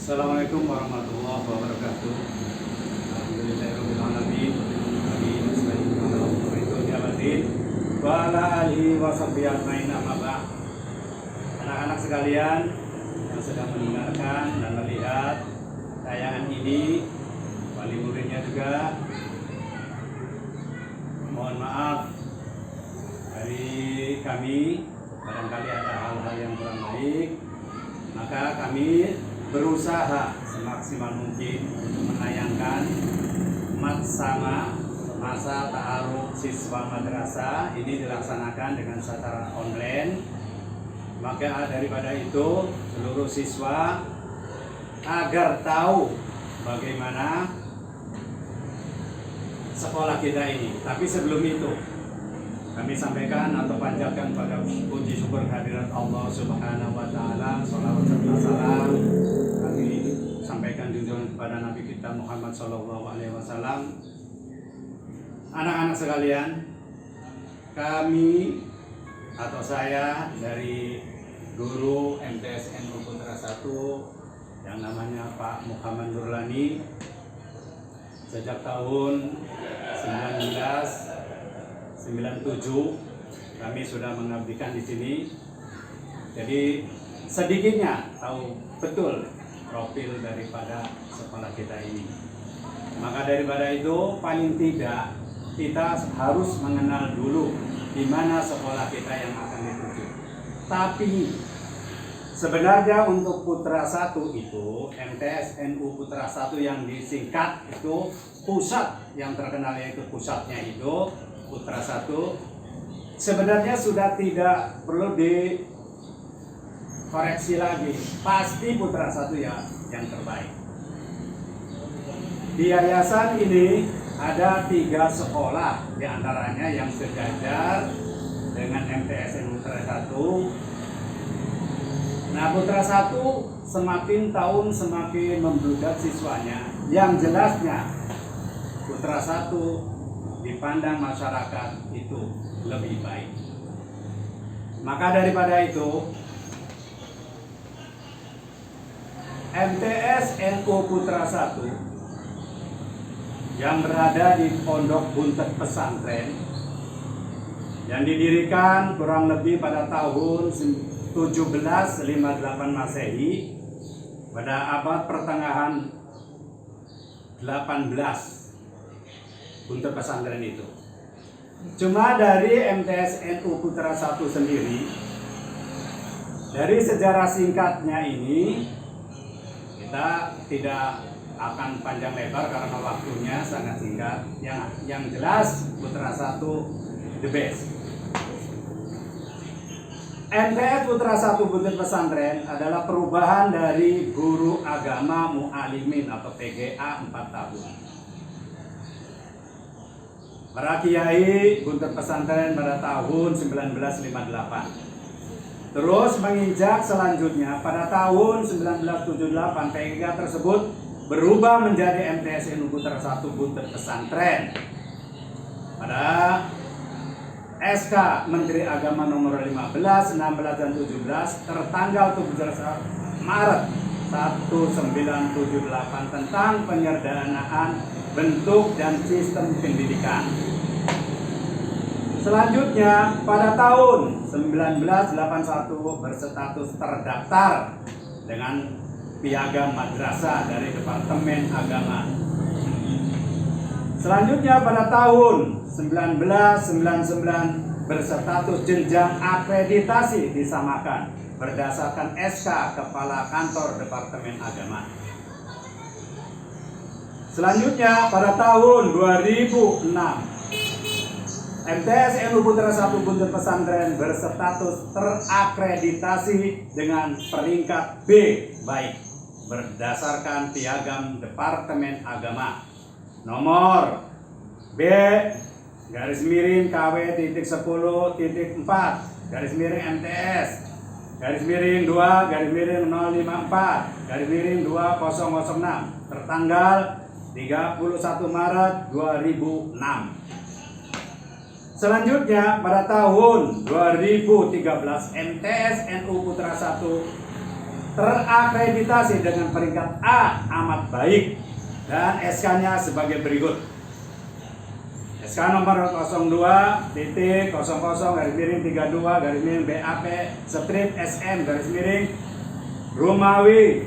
Assalamualaikum warahmatullahi wabarakatuh. Alhamdulillahirabbil alamin. Wa ala alihi wa sahbihi ajmain, amma ba'd. Anak-anak sekalian yang sedang mendengarkan dan melihat tayangan ini, wali muridnya juga, mohon maaf dari kami barangkali ada hal-hal yang kurang baik, maka kami berusaha semaksimal mungkin untuk menayangkan masa ta'aruf siswa madrasah ini dilaksanakan dengan secara online. Maka daripada itu seluruh siswa agar tahu bagaimana sekolah kita ini. Tapi sebelum itu kami sampaikan atau panjatkan pada puji syukur kehadirat Allah Subhanahu wa taala, shalawat serta salam kami sampaikan junjungan kepada Nabi kita Muhammad sallallahu alaihi wasallam. Anak-anak sekalian, kami atau saya dari guru MTSNU Putra 1 yang namanya Pak Muhammad Nurlani sejak tahun 1997 kami sudah mengabdikan di sini. Jadi sedikitnya tahu betul profil daripada sekolah kita ini. Maka daripada itu paling tidak kita harus mengenal dulu di mana sekolah kita yang akan dituju. Tapi sebenarnya untuk Putra 1 itu, MTSNU Putra 1 yang disingkat itu pusat yang terkenal, yaitu pusatnya itu Putra 1, sebenarnya sudah tidak perlu dikoreksi lagi. Pasti Putra 1 ya yang terbaik. Di yayasan ini ada 3 sekolah diantaranya yang sejajar dengan MTSNU Putra 1. Nah, Putra 1 semakin tahun semakin membludak siswanya. Yang jelasnya Putra 1 dipandang masyarakat itu lebih baik. Maka daripada itu MTSNU Putra 1 yang berada di Pondok Buntet Pesantren yang didirikan kurang lebih pada tahun 1758 Masehi pada abad pertengahan 18. Buntet Pesantren itu cuma dari MTSNU Putra 1 sendiri, dari sejarah singkatnya ini kita tidak akan panjang lebar karena waktunya sangat singkat. Yang jelas Putra 1 the best. MTS Putra 1 Buntet Pesantren adalah perubahan dari guru agama mu'alimin atau PGA 4 tahun. Para kiai Buntet Pesantren pada tahun 1958. Terus menginjak selanjutnya pada tahun 1978 PGA tersebut berubah menjadi MTSNU Putra 1 Buntet Pesantren. Pada SK Menteri Agama nomor 15, 16 dan 17 tertanggal 17 Maret 1978 tentang penyederhanaan bentuk dan sistem pendidikan. Selanjutnya pada tahun 1981 berstatus terdaftar dengan Piagam Madrasah dari Departemen Agama. Selanjutnya pada tahun 1999 berstatus jenjang akreditasi disamakan berdasarkan SK Kepala Kantor Departemen Agama. Selanjutnya pada tahun 2006 MTSNU Putra 1 Buntet Pesantren berstatus terakreditasi dengan peringkat B baik berdasarkan Piagam Departemen Agama nomor B garis miring KW.10.4 garis miring MTS garis miring 2 garis miring 054 garis miring 2006 tertanggal 31 Maret 2006. Selanjutnya pada tahun 2013 MTSNU Putra 1 terakreditasi dengan peringkat A amat baik dan SK-nya sebagai berikut. SK nomor 02.00/32 BAP strip SM Romawi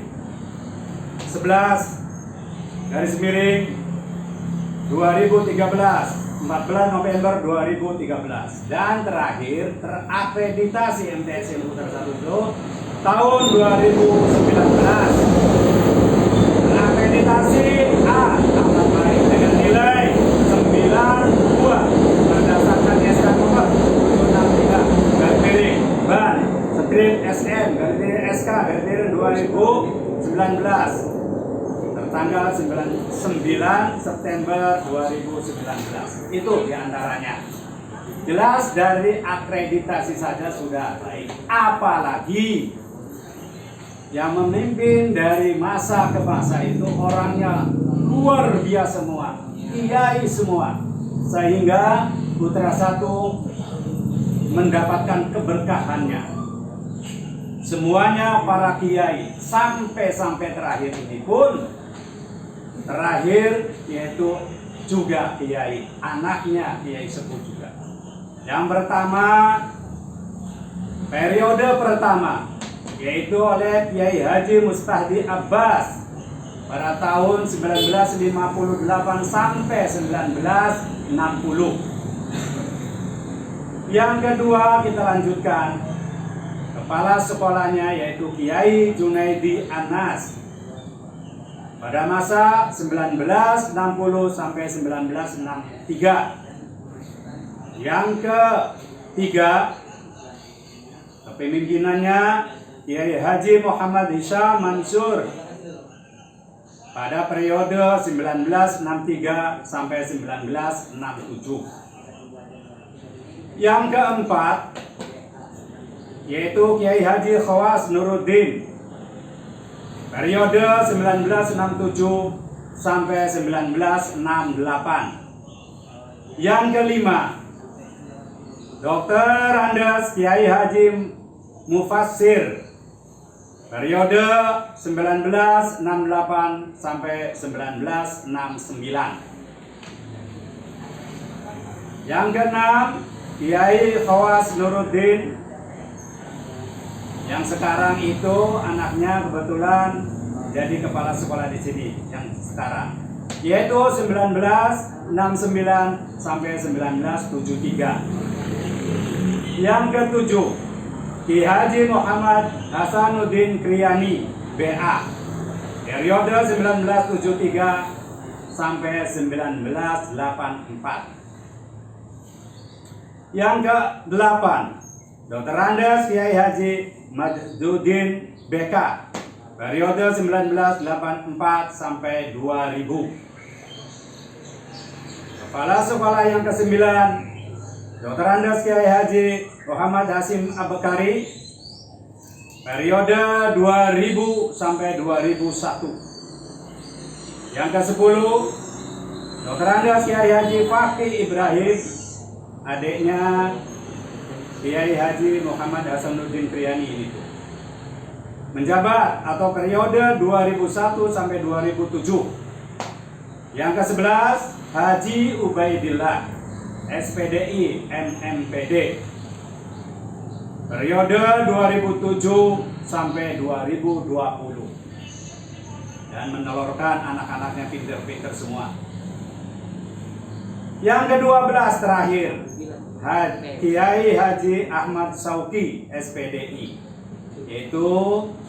11 2013 14 November 2013 dan terakhir terakreditasi MTS Ilmu Putra 1 itu tahun 2019. Terakreditasi A amat baik dengan nilai 92 berdasarkan SK nomor 763 ban strip SM SK 2019 tanggal 9 September 2019. Itu diantaranya. Jelas dari akreditasi saja sudah baik. Apalagi yang memimpin dari masa ke masa itu orangnya luar biasa semua, kiai semua. Sehingga Putra 1 mendapatkan keberkahannya. Semuanya para kiai sampai terakhir ini pun terakhir yaitu juga kiai, anaknya Kiai Sepuh juga. Yang pertama, periode pertama yaitu oleh Kiai Haji Mustahdi Abbas pada tahun 1958 sampai 1960. Yang kedua kita lanjutkan, kepala sekolahnya yaitu Kiai Junaidi Anas pada masa 1960 sampai 1963. Yang ketiga, kepemimpinannya Kiai Haji Muhammad Hisham Mansur pada periode 1963 sampai 1967. Yang keempat, yaitu Kiai Haji Khawas Nuruddin periode 1967 sampai 1968. Yang kelima, Dr. Andes Kiai Haji Mufassir periode 1968 sampai 1969. Yang keenam, Kiai Khawas Nuruddin yang sekarang itu anaknya kebetulan jadi kepala sekolah di sini yang sekarang, yaitu 1969 sampai 1973. Yang ketujuh, Ki Haji Muhammad Hasanuddin Kriani BA periode 1973 sampai 1984. Yang ke-8, Dr. Andes Kiai Haji Majduddin BK periode 1984 sampai 2000. Kepala sekolah yang ke-9, Dr. Andes Kiai Haji Muhammad Hasim Abekari periode 2000 sampai 2001. Yang ke-10, Dr. Andes Kiai Haji Fakih Ibrahim, adiknya Kiai Haji Muhammad Hasanuddin Kriani ini menjabat atau periode 2001 sampai 2007. Yang ke-11, Haji Ubaidillah SPDI MMPD periode 2007 sampai 2020 dan menelurkan anak-anaknya pinter-pinter semua. Yang ke-12 terakhir, Kiai Haji Ahmad Sauki SPDI, yaitu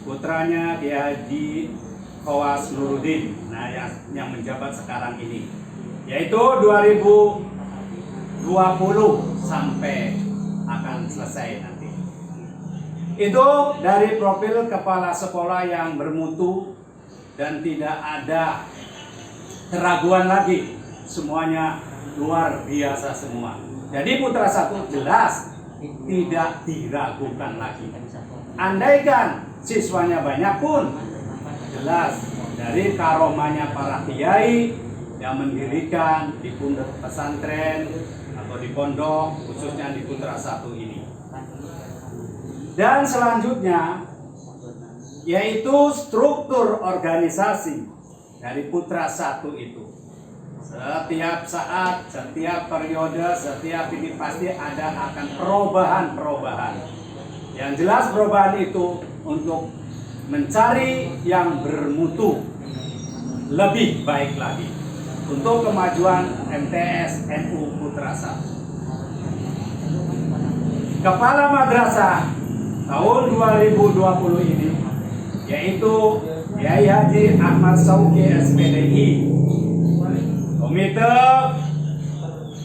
putranya Kiai Haji Khawas Nuruddin, nah yang menjabat sekarang ini, yaitu 2020 sampai akan selesai nanti. Itu dari profil kepala sekolah yang bermutu dan tidak ada keraguan lagi, semuanya luar biasa semua. Jadi Putra 1 jelas tidak diragukan lagi. Andaikan siswanya banyak pun jelas dari karomahnya para kiai yang mendirikan di pondok pesantren atau di pondok khususnya di Putra 1 ini. Dan selanjutnya yaitu struktur organisasi dari Putra Satu itu. Setiap saat, setiap periode, setiap ini pasti akan perubahan-perubahan. Yang jelas perubahan itu untuk mencari yang bermutu lebih baik lagi untuk kemajuan MTS NU Putra Satu. Kepala Madrasah tahun 2020 ini yaitu Kiai Haji Ahmad Sauki SPDI, Komite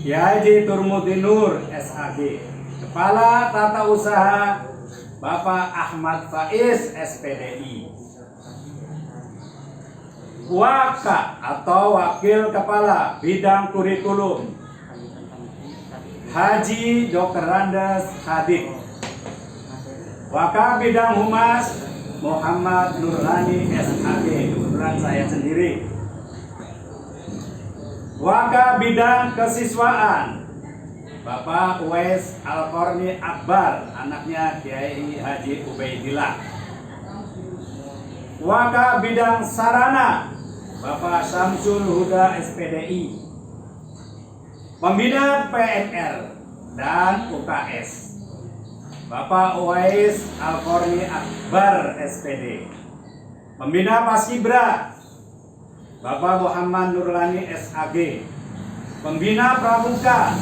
Kiai Haji Turmudi Nur SAG, Kepala Tata Usaha Bapak Ahmad Faiz SPDI, Waka atau Wakil Kepala Bidang Kurikulum Haji Dr. Randes Hadik, Waka Bidang Humas Muhammad Nurlani SAG, kebetulan saya sendiri. Waka Bidang Kesiswaan Bapak Uwais Al-Korni Akbar, anaknya Kiai Haji Ubaidillah. Waka Bidang Sarana Bapak Syamsul Huda SPDI. Pembina PNR dan UKS Bapak Uwais Al-Korni Akbar SPD. Pembina Paskibra Bapak Muhammad Nurlani SAG. Pembina Pramuka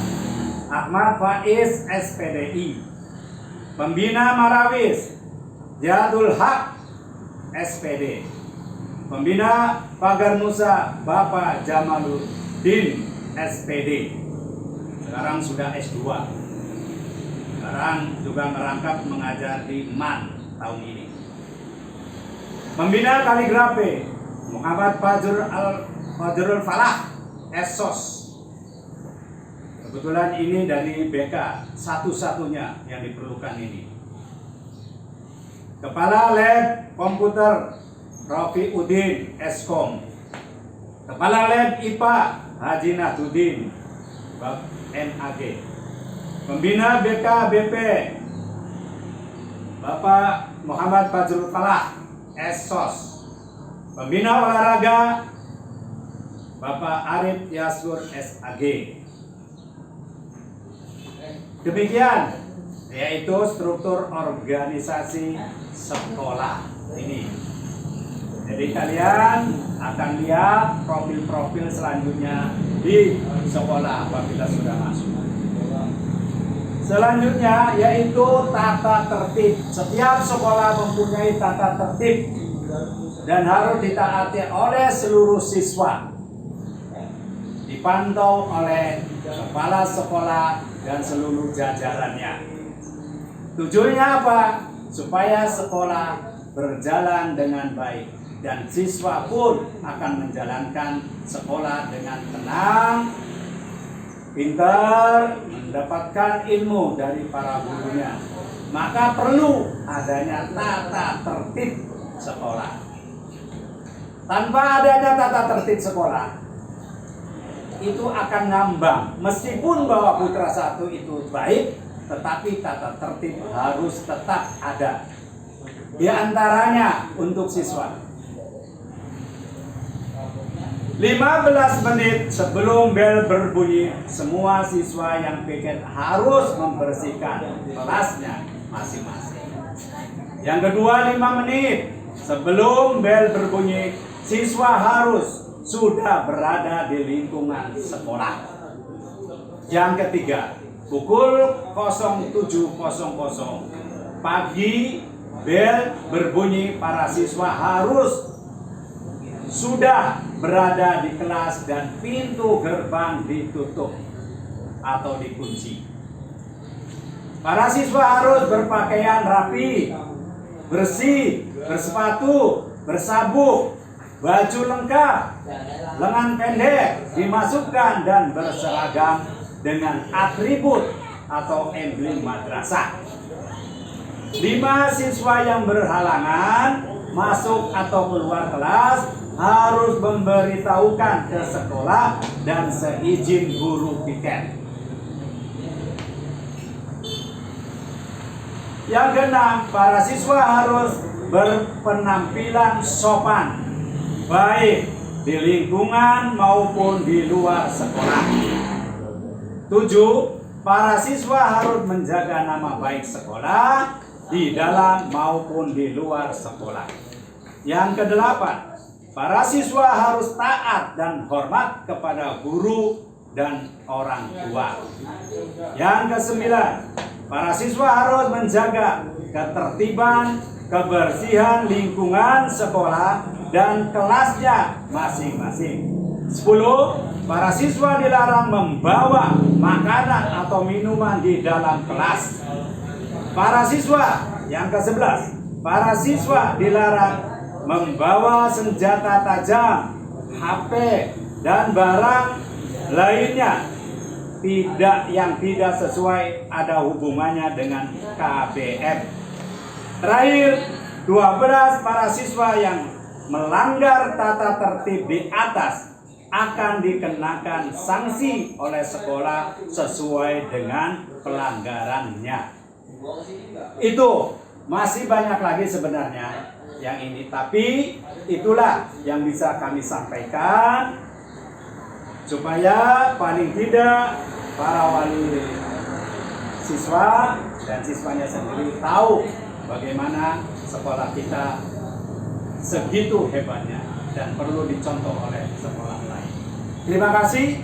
Ahmad Faiz SPDI. Pembina Marawis Jadul Haq SPD. Pembina Pagar Nusa Bapak Jamaluddin SPD. Sekarang sudah S2. Sekarang juga merangkap mengajar di MAN tahun ini. Pembina Kaligrafi Muhammad Fajrul Falah SOS. Kebetulan ini dari BK satu-satunya yang diperlukan ini. Kepala Lab Komputer Rofi Udin Eskom. Kepala Lab IPA Haji Nahdudin MAG. Pembina BKBP Bapak Muhammad Fajrul Falah SOS. Pembina olahraga Bapak Arif Yasur SAG. Demikian yaitu struktur organisasi sekolah ini. Jadi kalian akan lihat profil-profil selanjutnya di sekolah apabila sudah masuk. Selanjutnya yaitu tata tertib. Setiap sekolah mempunyai tata tertib dan harus ditaati oleh seluruh siswa. Dipantau oleh kepala sekolah dan seluruh jajarannya. Tujuannya apa? Supaya sekolah berjalan dengan baik dan siswa pun akan menjalankan sekolah dengan tenang, pintar, mendapatkan ilmu dari para gurunya. Maka perlu adanya tata tertib sekolah. Tanpa adanya tata tertib sekolah, itu akan ngambang. Meskipun bahwa Putra Satu itu baik, tetapi tata tertib harus tetap ada. Di antaranya untuk siswa. 15 menit sebelum bel berbunyi, semua siswa yang piket harus membersihkan kelasnya masing-masing. Yang kedua, 5 menit sebelum bel berbunyi, siswa harus sudah berada di lingkungan sekolah. Yang ketiga, pukul 07.00 pagi bel berbunyi, para siswa harus sudah berada di kelas dan pintu gerbang ditutup atau dikunci. Para siswa harus berpakaian rapi, bersih, bersepatu, bersabuk, baju lengkap, lengan pendek dimasukkan dan berseragam dengan atribut atau emblem madrasah. 5 siswa yang berhalangan masuk atau keluar kelas harus memberitahukan ke sekolah dan seizin guru piket. Yang keenam, para siswa harus berpenampilan sopan, baik di lingkungan maupun di luar sekolah. 7. Para siswa harus menjaga nama baik sekolah di dalam maupun di luar sekolah. Yang kedelapan, para siswa harus taat dan hormat kepada guru dan orang tua. Yang kesembilan, para siswa harus menjaga ketertiban, kebersihan lingkungan sekolah dan kelasnya masing-masing. 10. Para siswa dilarang membawa makanan atau minuman di dalam kelas. Para siswa, yang ke-11, para siswa dilarang membawa senjata tajam, HP, dan barang lainnya yang tidak sesuai ada hubungannya dengan KBM. Terakhir, 12, para siswa yang melanggar tata tertib di atas akan dikenakan sanksi oleh sekolah sesuai dengan pelanggarannya. Itu masih banyak lagi sebenarnya yang ini, tapi itulah yang bisa kami sampaikan supaya paling tidak para wali siswa dan siswanya sendiri tahu bagaimana sekolah kita segitu hebatnya dan perlu dicontoh oleh sekolah lain. Terima kasih.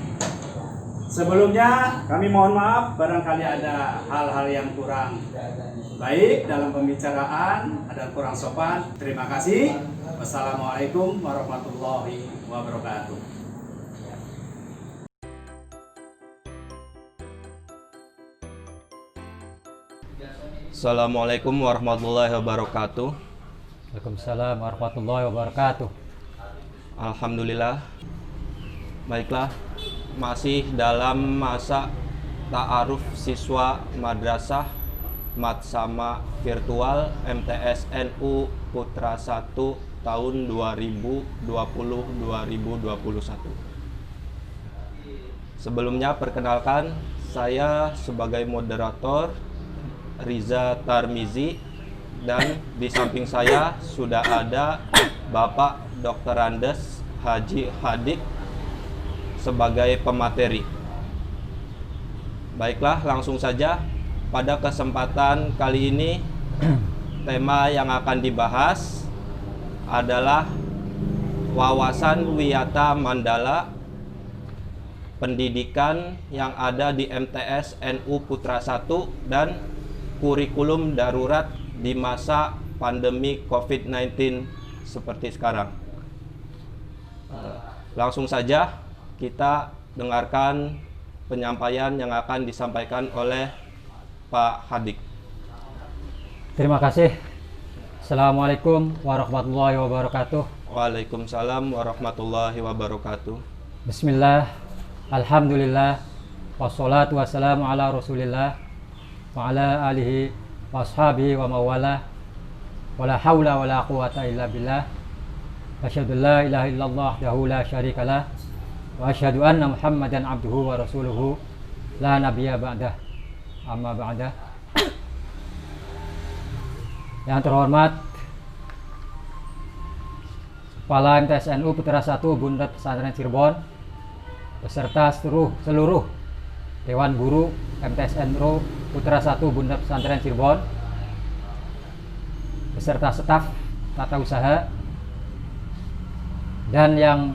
Sebelumnya kami mohon maaf barangkali ada hal-hal yang kurang baik dalam pembicaraan, ada kurang sopan. Terima kasih. Wassalamualaikum warahmatullahi wabarakatuh. Assalamualaikum warahmatullahi wabarakatuh. Waalaikumsalam warahmatullahi wabarakatuh. Alhamdulillah. Baiklah, masih dalam masa ta'aruf siswa madrasah Matsama virtual MTS NU Putra 1 tahun 2020-2021. Sebelumnya perkenalkan, saya sebagai moderator Riza Tarmizi, dan di samping saya sudah ada Bapak Dr. Andes Haji Hadik sebagai pemateri. Baiklah, langsung saja. Pada kesempatan kali ini tema yang akan dibahas adalah wawasan Wiyata Mandala, pendidikan yang ada di MTS NU Putra 1 dan kurikulum darurat di masa pandemi COVID-19 seperti sekarang. Langsung saja kita dengarkan penyampaian yang akan disampaikan oleh Pak Hadik. Terima kasih. Assalamualaikum warahmatullahi wabarakatuh. Waalaikumsalam warahmatullahi wabarakatuh. Bismillah, alhamdulillah, wassalatu wassalamu ala rasulillah wa ala alihi wa ashabihi wa mawala, wa la hawla wa la quwata illa billah, asyhadu la ilaha illallah wahdahu la syarikalah, wa asyhadu anna muhammadan abduhu wa rasuluhu la nabiyya ba'dah, amma ba'dah. Yang terhormat Kepala MTS NU Putra 1 Bunda Pesantren Cirebon beserta seluruh Dewan Guru MTS NU Putra 1 Bunda Pesantren Cirebon beserta staf tata usaha, dan yang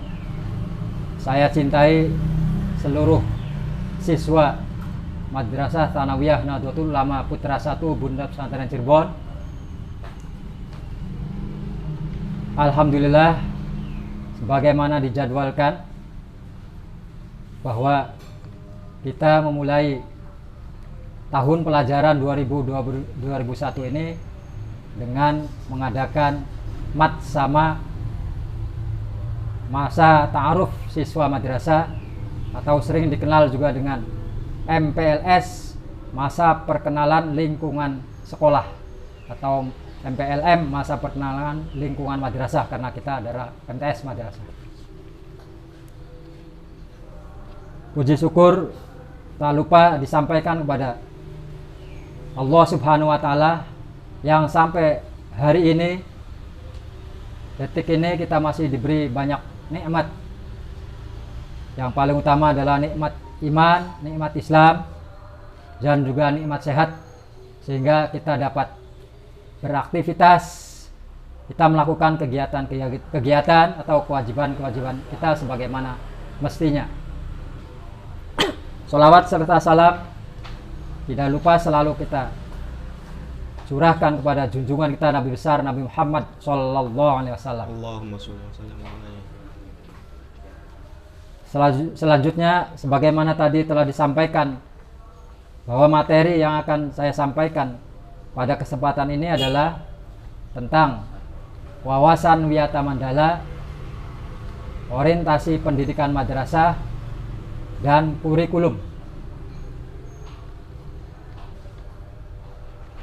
saya cintai seluruh siswa Madrasah Tsanawiyah Nahdlatul Ulama Putra 1 Bunda Pesantren Cirebon. Alhamdulillah, sebagaimana dijadwalkan bahwa kita memulai tahun pelajaran 2001 ini dengan mengadakan Matsama, masa ta'aruf siswa madrasah, atau sering dikenal juga dengan MPLS, masa perkenalan lingkungan sekolah, atau MPLM, masa perkenalan lingkungan madrasah, karena kita adalah MTS madrasah. Puji syukur tak lupa disampaikan kepada Allah Subhanahu wa Ta'ala yang sampai hari ini detik ini kita masih diberi banyak nikmat. Yang paling utama adalah nikmat iman, nikmat Islam, dan juga nikmat sehat, sehingga kita dapat beraktivitas, kita melakukan kegiatan atau kewajiban-kewajiban kita sebagaimana mestinya. Sholawat serta salam tidak lupa selalu kita curahkan kepada junjungan kita Nabi besar Nabi Muhammad Sallallahu Alaihi Wasallam. Allahumma sholli wa sallim alaihi. Selanjutnya, sebagaimana tadi telah disampaikan, bahwa materi yang akan saya sampaikan pada kesempatan ini adalah tentang wawasan Wiyata Mandala, orientasi pendidikan madrasah, dan kurikulum.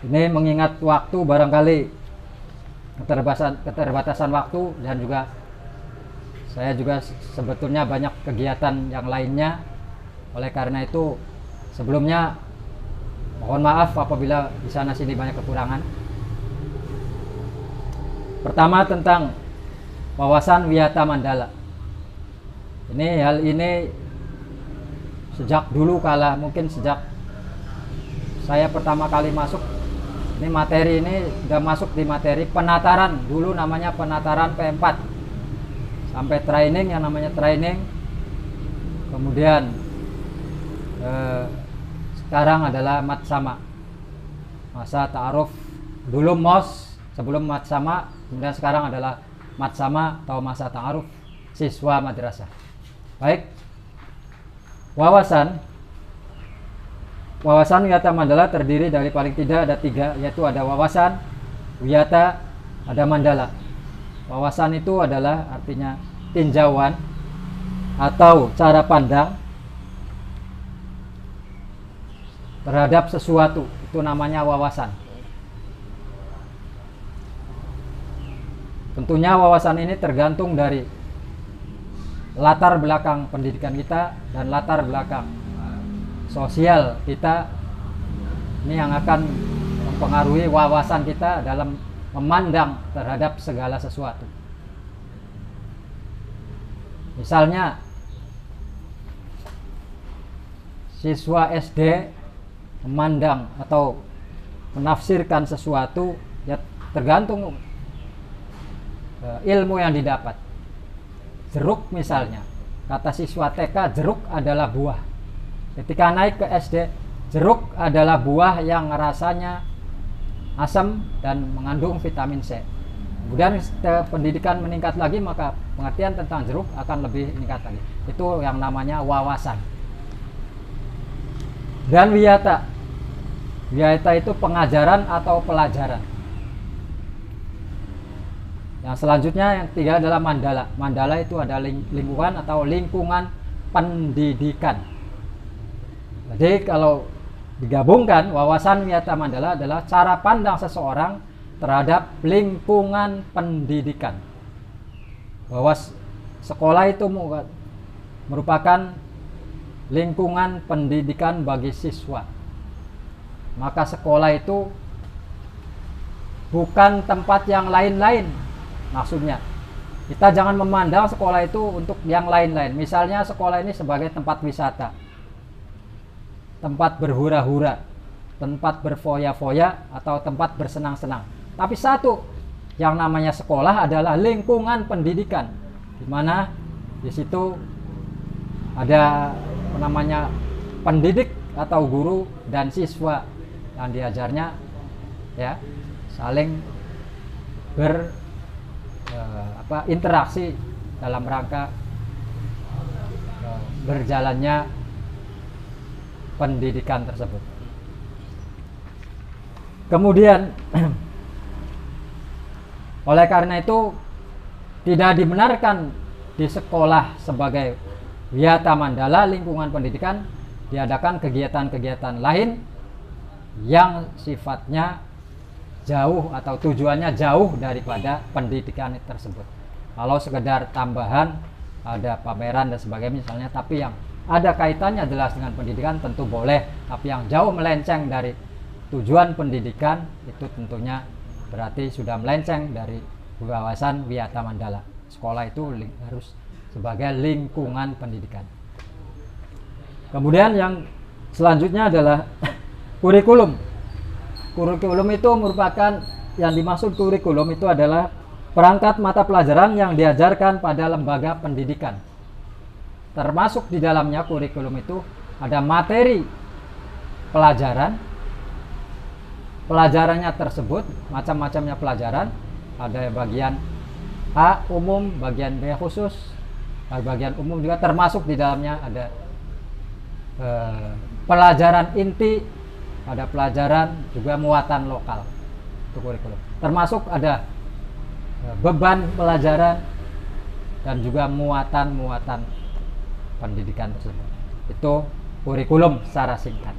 Ini mengingat waktu, barangkali keterbatasan waktu, dan juga saya juga sebetulnya banyak kegiatan yang lainnya. Oleh karena itu, sebelumnya mohon maaf apabila di sana sini banyak kekurangan. Pertama, tentang wawasan Wiyata Mandala. Hal ini sejak dulu kala, mungkin sejak saya pertama kali masuk, ini materi ini sudah masuk di materi penataran, dulu namanya penataran P4, sampai training yang namanya training, kemudian sekarang adalah matsama, masa ta'aruf, dulu MOS, sebelum matsama, kemudian sekarang adalah matsama atau masa ta'aruf siswa madrasah. Baik, wawasan Wiyata Mandala terdiri dari paling tidak ada 3, yaitu ada wawasan, wiyata, ada mandala. Wawasan itu adalah artinya tinjauan atau cara pandang terhadap sesuatu, itu namanya wawasan. Tentunya wawasan ini tergantung dari latar belakang pendidikan kita dan latar belakang sosial kita. Ini yang akan mempengaruhi wawasan kita dalam memandang terhadap segala sesuatu. Misalnya, siswa SD memandang atau menafsirkan sesuatu, ya tergantung ilmu yang didapat. Jeruk misalnya, kata siswa TK, jeruk adalah buah. Ketika naik ke SD, jeruk adalah buah yang rasanya asam dan mengandung vitamin C. Kemudian pendidikan meningkat lagi, maka pengertian tentang jeruk akan lebih meningkat lagi. Itu yang namanya wawasan. Dan wiyata itu pengajaran atau pelajaran. Yang selanjutnya, yang 3 adalah mandala. Mandala itu adalah lingkungan atau lingkungan pendidikan. Jadi kalau digabungkan, wawasan Wiyata Mandala adalah cara pandang seseorang terhadap lingkungan pendidikan. Bahwa sekolah itu merupakan lingkungan pendidikan bagi siswa. Maka sekolah itu bukan tempat yang lain-lain. Maksudnya, kita jangan memandang sekolah itu untuk yang lain-lain. Misalnya sekolah ini sebagai tempat wisata, tempat berhura-hura, tempat berfoya-foya, atau tempat bersenang-senang. Tapi satu, yang namanya sekolah adalah lingkungan pendidikan, di mana di situ ada namanya pendidik atau guru dan siswa yang diajarnya, ya, saling interaksi dalam rangka berjalannya pendidikan tersebut. Kemudian oleh karena itu tidak dibenarkan di sekolah sebagai Wiyata Mandala lingkungan pendidikan diadakan kegiatan-kegiatan lain yang sifatnya jauh atau tujuannya jauh daripada pendidikan tersebut. Kalau sekedar tambahan, ada pameran dan sebagainya misalnya, tapi yang ada kaitannya jelas dengan pendidikan tentu boleh. Tapi yang jauh melenceng dari tujuan pendidikan itu tentunya berarti sudah melenceng dari wawasan Wiyata Mandala. Sekolah itu harus sebagai lingkungan pendidikan. Kemudian yang selanjutnya adalah kurikulum. Kurikulum itu merupakan, yang dimaksud kurikulum itu adalah perangkat mata pelajaran yang diajarkan pada lembaga pendidikan. Termasuk di dalamnya kurikulum itu ada materi pelajaran. Pelajarannya tersebut macam-macamnya pelajaran, ada bagian A umum, bagian B khusus. Bagian umum juga termasuk di dalamnya ada pelajaran inti, ada pelajaran juga muatan lokal. Itu kurikulum. Termasuk ada beban pelajaran dan juga muatan-muatan pendidikan tersebut. Itu kurikulum secara singkat.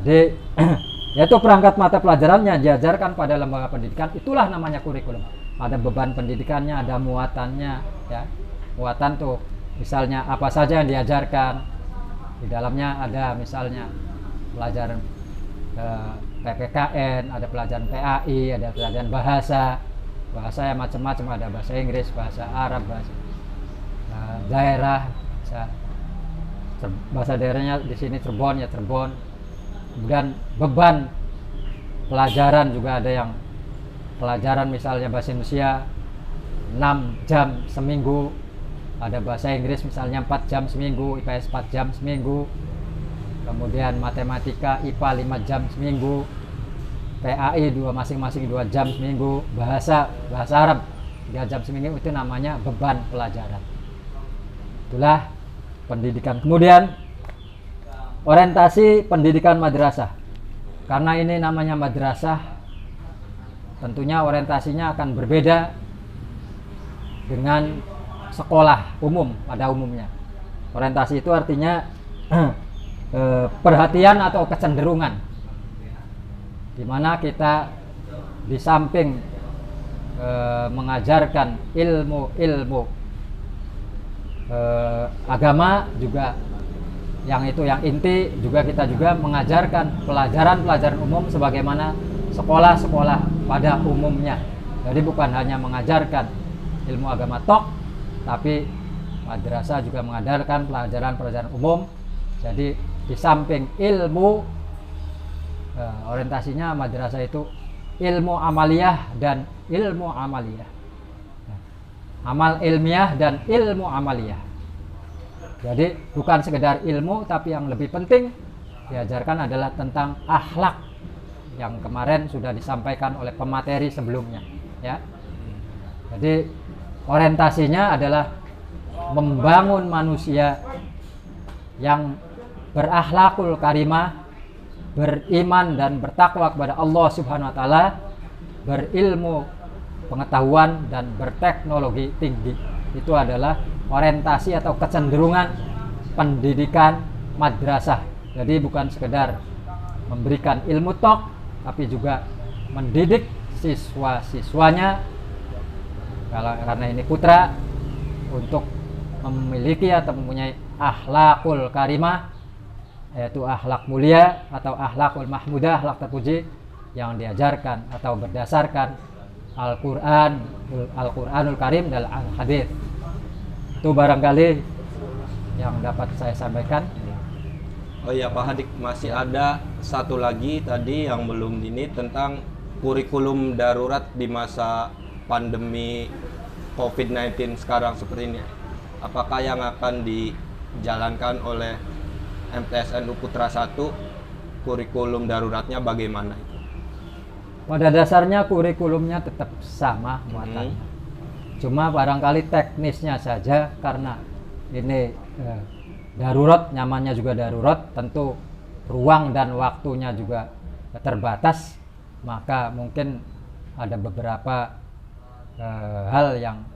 Jadi yaitu perangkat mata pelajaran yang diajarkan pada lembaga pendidikan, itulah namanya kurikulum. Ada beban pendidikannya, ada muatannya, ya. Muatan tuh misalnya apa saja yang diajarkan. Di dalamnya ada misalnya pelajaran PPKN, ada pelajaran PAI, ada pelajaran bahasa yang macam-macam, ada bahasa Inggris, bahasa Arab, bahasa daerah, bahasa daerahnya di sini Cirebon ya Cirebon. Kemudian beban pelajaran juga ada yang pelajaran misalnya bahasa Indonesia 6 jam seminggu, ada bahasa Inggris misalnya 4 jam seminggu, IPS 4 jam seminggu, kemudian matematika IPA 5 jam seminggu, PAI masing-masing 2 jam seminggu, bahasa Arab 3 jam seminggu. Itu namanya beban pelajaran. Itulah pendidikan. Kemudian orientasi pendidikan madrasah. Karena ini namanya madrasah, tentunya orientasinya akan berbeda dengan sekolah umum pada umumnya. Orientasi itu artinya perhatian atau kecenderungan, di mana kita di samping mengajarkan ilmu agama juga, yang inti juga kita juga mengajarkan pelajaran umum sebagaimana sekolah-sekolah pada umumnya. Jadi bukan hanya mengajarkan ilmu agama tok, tapi madrasah juga mengajarkan pelajaran umum. Jadi di samping ilmu, orientasinya madrasah itu ilmu amaliyah dan ilmu amaliyah. Amal ilmiah dan ilmu amaliyah. Jadi bukan sekedar ilmu, tapi yang lebih penting diajarkan adalah tentang akhlak yang kemarin sudah disampaikan oleh pemateri sebelumnya, ya. Jadi orientasinya adalah membangun manusia yang berakhlakul karimah, beriman dan bertakwa kepada Allah Subhanahu wa taala, berilmu pengetahuan dan berteknologi tinggi. Itu adalah orientasi atau kecenderungan pendidikan madrasah. Jadi bukan sekedar memberikan ilmu tok, tapi juga mendidik siswa-siswanya, karena ini putra, untuk memiliki atau mempunyai akhlakul karimah, yaitu akhlak mulia atau akhlakul mahmudah, akhlak terpuji, yang diajarkan atau berdasarkan Al-Quranul Karim dan Al-Hadits. Itu barangkali yang dapat saya sampaikan. Oh iya Pak Hadik, masih ada satu lagi tadi yang belum ini tentang kurikulum darurat di masa pandemi COVID-19 sekarang seperti ini. Apakah yang akan dijalankan oleh MTS NU Putra 1, kurikulum daruratnya bagaimana? Pada dasarnya kurikulumnya tetap sama muatannya. Cuma barangkali teknisnya saja, karena ini darurat, nyamannya juga darurat, tentu ruang dan waktunya juga terbatas, maka mungkin ada beberapa hal yang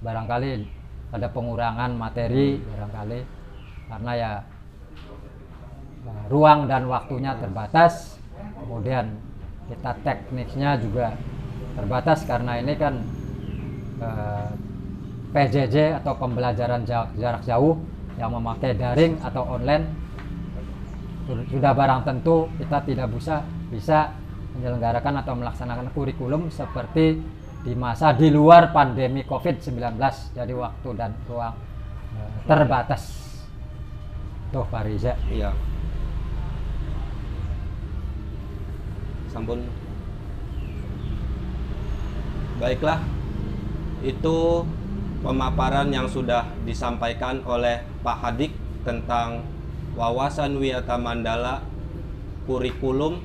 barangkali ada pengurangan materi barangkali, karena ya ruang dan waktunya terbatas. Kemudian kita teknisnya juga terbatas, karena ini kan PJJ atau pembelajaran jarak jauh yang memakai daring atau online. Sudah barang tentu kita tidak bisa menyelenggarakan atau melaksanakan kurikulum seperti di masa di luar pandemi COVID-19, jadi waktu dan ruang terbatas. Tuh Pak Riza. Iya. Sampun. Baiklah, itu pemaparan yang sudah disampaikan oleh Pak Hadik tentang wawasan Wiyata Mandala, kurikulum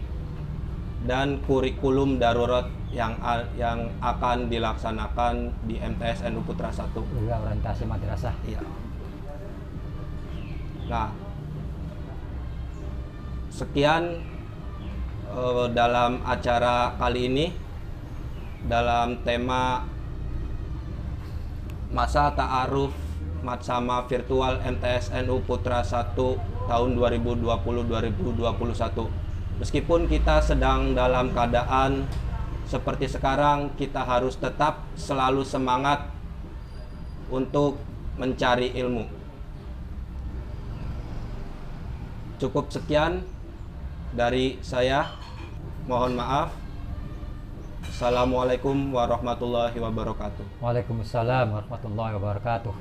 dan kurikulum darurat yang akan dilaksanakan di MTSNU Putra 1. Iya, orientasi madrasah. Iya. Nah, sekian dalam acara kali ini dalam tema masa ta'aruf Matsama Virtual MTSNU Putra 1 tahun 2020-2021. Meskipun kita sedang dalam keadaan seperti sekarang, kita harus tetap selalu semangat untuk mencari ilmu. Cukup sekian dari saya. Mohon maaf. Assalamualaikum warahmatullahi wabarakatuh. Waalaikumsalam warahmatullahi wabarakatuh.